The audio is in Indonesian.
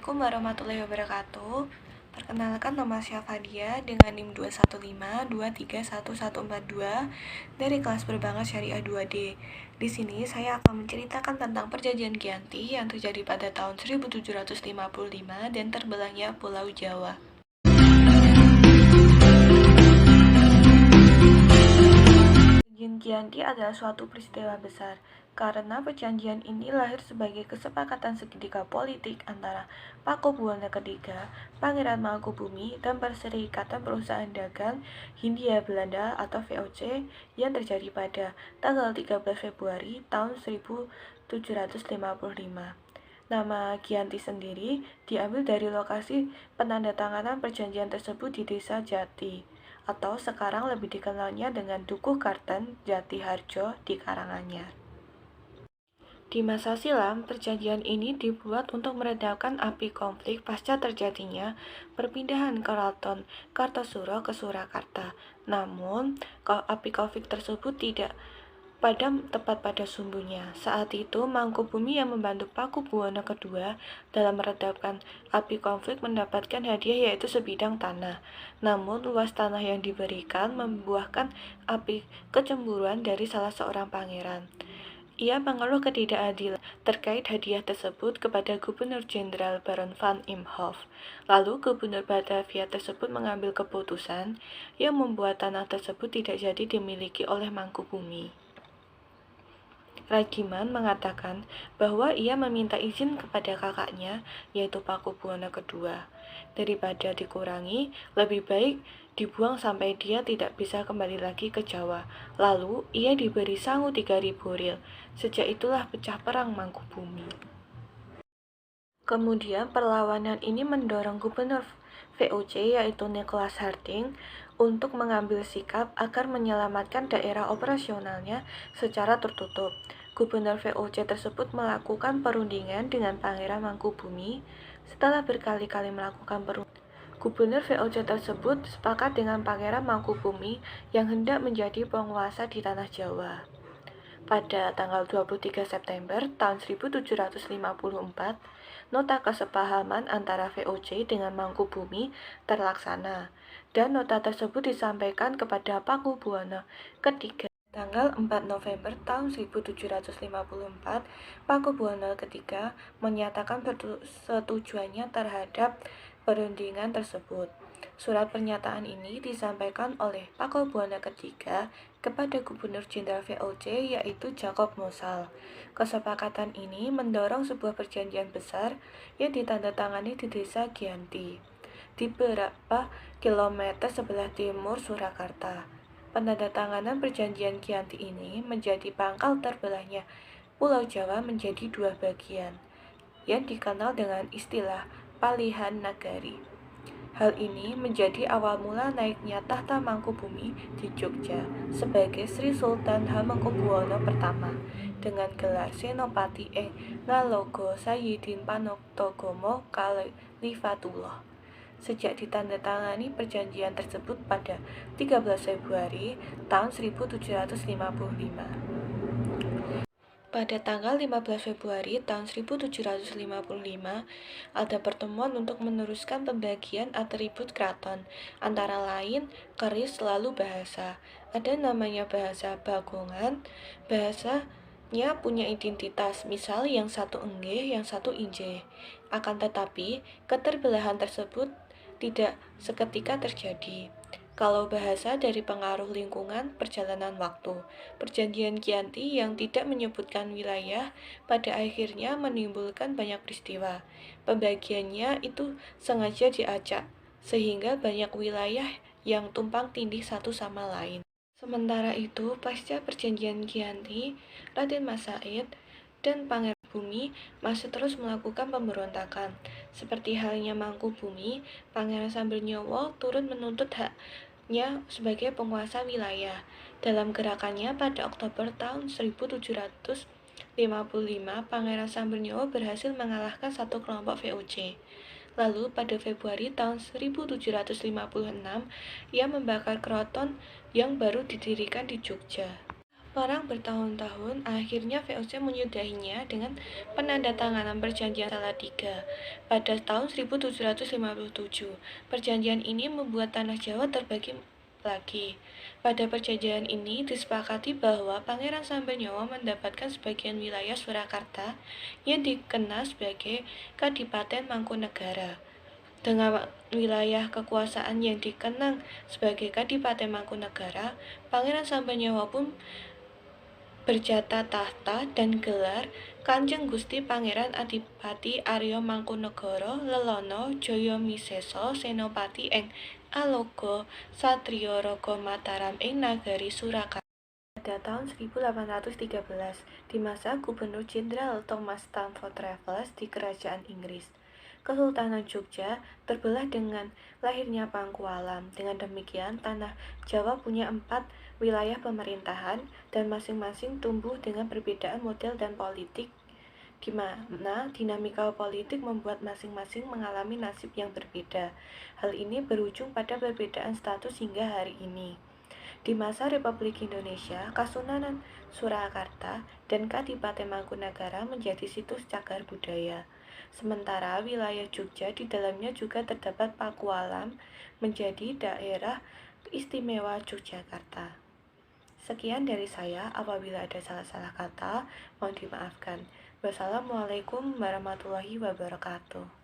Assalamualaikum warahmatullahi wabarakatuh. Perkenalkan, nama saya Fadia dengan NIM 215231142 dari kelas Perbankan Syariah 2D. Di sini saya akan menceritakan tentang Perjanjian Giyanti yang terjadi pada tahun 1755 dan terbelahnya Pulau Jawa. Perjanjian Giyanti adalah suatu peristiwa besar, karena perjanjian ini lahir sebagai kesepakatan segitiga politik antara Pakubuwono III, Pangeran Mangkubumi, dan Perserikatan Perusahaan Dagang Hindia Belanda atau VOC yang terjadi pada tanggal 13 Februari tahun 1755. Nama Giyanti sendiri diambil dari lokasi penandatanganan perjanjian tersebut di Desa Jati, atau sekarang lebih dikenalnya dengan Dukuh Karten Jatiharjo di Karanganyar. Di masa silam, perjanjian ini dibuat untuk meredamkan api konflik pasca terjadinya perpindahan keraton Kartosuro ke Surakarta. Namun, api konflik tersebut tidak padam tepat pada sumbunya. Saat itu, Mangkubumi yang membantu Pakubuwono II dalam meredamkan api konflik mendapatkan hadiah yaitu sebidang tanah. Namun, luas tanah yang diberikan membuahkan api kecemburuan dari salah seorang pangeran. Ia mengeluh ketidakadilan terkait hadiah tersebut kepada Gubernur Jenderal Baron van Imhoff. Lalu Gubernur Batavia tersebut mengambil keputusan yang membuat tanah tersebut tidak jadi dimiliki oleh Mangkubumi. Ragiman mengatakan bahwa ia meminta izin kepada kakaknya, yaitu Pakubuwono II. Daripada dikurangi, lebih baik dibuang sampai dia tidak bisa kembali lagi ke Jawa. Lalu ia diberi sangu 3.000 ril. Sejak itulah pecah perang Mangkubumi. Kemudian perlawanan ini mendorong Gubernur VOC yaitu Nicholas Harding untuk mengambil sikap agar menyelamatkan daerah operasionalnya secara tertutup. Gubernur VOC tersebut melakukan perundingan dengan Pangeran Mangkubumi. Setelah berkali-kali melakukan perundingan, Gubernur VOC tersebut sepakat dengan Pangeran Mangkubumi yang hendak menjadi penguasa di tanah Jawa. Pada tanggal 23 September tahun 1754, nota kesepahaman antara VOC dengan Mangkubumi terlaksana, dan nota tersebut disampaikan kepada Pakubuwono III. Tanggal 4 November tahun 1754, Pakubuwono III menyatakan persetujuannya terhadap perundingan tersebut. Surat pernyataan ini disampaikan oleh Pakubuwono III kepada Gubernur Jenderal VOC yaitu Jacob Mosal. Kesepakatan ini mendorong sebuah perjanjian besar yang ditandatangani di Desa Giyanti, di beberapa kilometer sebelah timur Surakarta. Penandatanganan perjanjian Giyanti ini menjadi pangkal terbelahnya Pulau Jawa menjadi dua bagian, yang dikenal dengan istilah Palihan Nagari. Hal ini menjadi awal mula naiknya tahta Mangkubumi di Jogja sebagai Sri Sultan Hamengkubuwono I dengan gelar Senopati Ngalogo Sayyidin Panoktogomo Khalifatullah. Sejak ditandatangani perjanjian tersebut pada 13 Februari tahun 1755. Pada tanggal 15 Februari tahun 1755, ada pertemuan untuk meneruskan pembagian atribut keraton, antara lain keris lalu bahasa. Ada namanya bahasa Bagongan, bahasanya punya identitas, misal yang satu enggih, yang satu injih. Akan tetapi, keterbelahan tersebut tidak seketika terjadi. Kalau bahasa dari pengaruh lingkungan perjalanan waktu, perjanjian Giyanti yang tidak menyebutkan wilayah pada akhirnya menimbulkan banyak peristiwa. Pembagiannya itu sengaja diacak, sehingga banyak wilayah yang tumpang tindih satu sama lain. Sementara itu, pasca perjanjian Giyanti, Raden Mas Said dan Pangeran Bumi masih terus melakukan pemberontakan. Seperti halnya Mangkubumi, Pangeran Sambernyowo turun menuntut haknya sebagai penguasa wilayah. Dalam gerakannya pada Oktober tahun 1755, Pangeran Sambernyowo berhasil mengalahkan satu kelompok VOC. Lalu pada Februari tahun 1756, ia membakar keraton yang baru didirikan di Jogja. Perang bertahun-tahun, akhirnya VOC menyudahinya dengan penandatanganan Perjanjian Salatiga pada tahun 1757. Perjanjian ini membuat tanah Jawa terbagi lagi. Pada perjanjian ini disepakati bahwa Pangeran Sambanyana mendapatkan sebagian wilayah Surakarta yang dikenal sebagai Kadipaten Mangkunegara. Dengan wilayah kekuasaan yang dikenang sebagai Kadipaten Mangkunegara, Pangeran Sambanyana pun berjata tahta dan gelar Kanjeng Gusti Pangeran Adipati Arya Mangkunagara Lelono Jayamisesa Senopati ing Alaga Satriya Raga Mataram ing Nagari Surakarta. Pada tahun 1813, di masa Gubernur Jenderal Thomas Stamford Raffles di Kerajaan Inggris, Kesultanan Jogja terbelah dengan lahirnya Pakualam. Dengan demikian, tanah Jawa punya 4 wilayah pemerintahan dan masing-masing tumbuh dengan perbedaan model dan politik, di mana dinamika politik membuat masing-masing mengalami nasib yang berbeda. Hal ini berujung pada perbedaan status hingga hari ini. Di masa Republik Indonesia, Kasunanan Surakarta dan Kadipaten Mangkunagara menjadi situs cagar budaya. Sementara wilayah Jogja di dalamnya juga terdapat Pakualam menjadi daerah istimewa Yogyakarta. Sekian dari saya, apabila ada salah-salah kata, mohon dimaafkan. Wassalamualaikum warahmatullahi wabarakatuh.